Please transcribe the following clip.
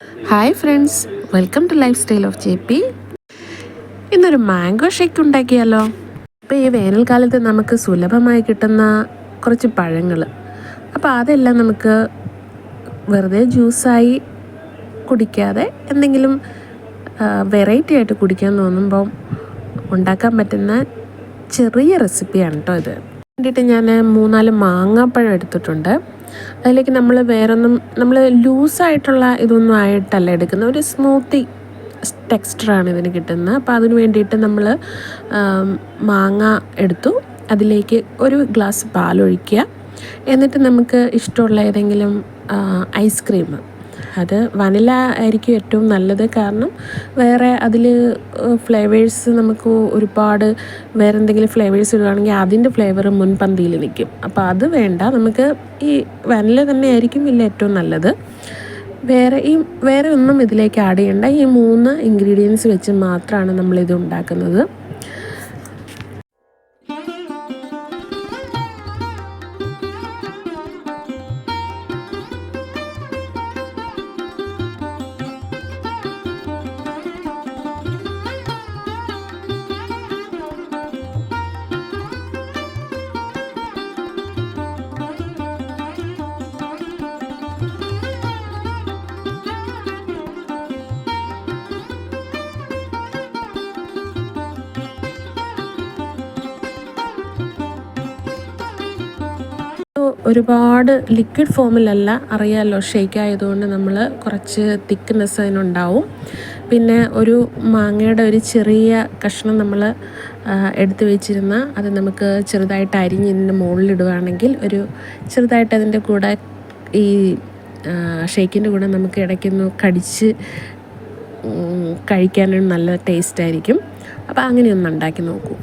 Hi friends, welcome to lifestyle of JP. ഇന്നൊരു mango shake ഉണ്ടാക്കിയാലോ? ഇപ്പോൾ ഈ വേനൽക്കാലത്ത് നമുക്ക് സുലഭമായി കിട്ടുന്ന കുറച്ച് പഴങ്ങൾ, അപ്പോൾ അതെല്ലാം നമുക്ക് വെറുതെ ജ്യൂസായി കുടിക്കാതെ എന്തെങ്കിലും വെറൈറ്റി ആയിട്ട് കുടിക്കാൻ തോന്നുമ്പോൾ ഉണ്ടാക്കാൻ പറ്റുന്ന ചെറിയ റെസിപ്പിയാണ് കേട്ടോ ഇത്. വേണ്ടിയിട്ട് ഞാൻ 3-4 മാങ്ങാപ്പഴം എടുത്തിട്ടുണ്ട്. അതിലേക്ക് നമ്മൾ വേറൊന്നും ലൂസായിട്ടുള്ള ഇതൊന്നും ആയിട്ടല്ല എടുക്കുന്നത്, ഒരു സ്മൂത്തി ടെക്സ്ചറാണ് ഇതിന് കിട്ടുന്നത്. അപ്പോൾ അതിന് വേണ്ടിയിട്ട് നമ്മൾ മാങ്ങ എടുത്തു, അതിലേക്ക് ഒരു ഗ്ലാസ് പാലൊഴിക്കുക. എന്നിട്ട് നമുക്ക് ഇഷ്ടമുള്ള ഏതെങ്കിലും ഐസ്ക്രീം, അത് വനില ആയിരിക്കും ഏറ്റവും നല്ലത്. കാരണം വേറെ അതിൽ ഫ്ലേവേഴ്സ് നമുക്ക് ഒരുപാട് വേറെ എന്തെങ്കിലും ഫ്ലേവേഴ്സ് ഇടുകയാണെങ്കിൽ അതിൻ്റെ ഫ്ലേവർ മുൻപന്തിയിൽ നിൽക്കും. അപ്പോൾ അത് വേണ്ട, നമുക്ക് ഈ വനില തന്നെ ആയിരിക്കും ഇതിൽ ഏറ്റവും നല്ലത്. വേറെ ഒന്നും ഇതിലേക്ക് ആഡ് ചെയ്യേണ്ട. ഈ 3 ഇൻഗ്രീഡിയൻസ് വെച്ച് മാത്രമാണ് നമ്മളിത് ഉണ്ടാക്കുന്നത്. ഒരുപാട് ലിക്വിഡ് ഫോമിലല്ല, അറിയാമല്ലോ ഷേക്ക് ആയതുകൊണ്ട് നമ്മൾ കുറച്ച് തിക്നെസ് അതിനുണ്ടാവും. പിന്നെ ഒരു മാങ്ങയുടെ ഒരു ചെറിയ കഷ്ണം നമ്മൾ എടുത്ത് വെച്ചിരുന്ന അത് നമുക്ക് ചെറുതായിട്ട് അരിഞ്ഞ് ഇതിൻ്റെ മുകളിലിടുകയാണെങ്കിൽ ഒരു ചെറുതായിട്ട് അതിൻ്റെ കൂടെ ഈ ഷേക്കിൻ്റെ കൂടെ നമുക്ക് ഇടയ്ക്കൊന്ന് കടിച്ച് കഴിക്കാനൊരു നല്ല ടേസ്റ്റായിരിക്കും. അപ്പോൾ അങ്ങനെയൊന്ന് ഉണ്ടാക്കി നോക്കൂ.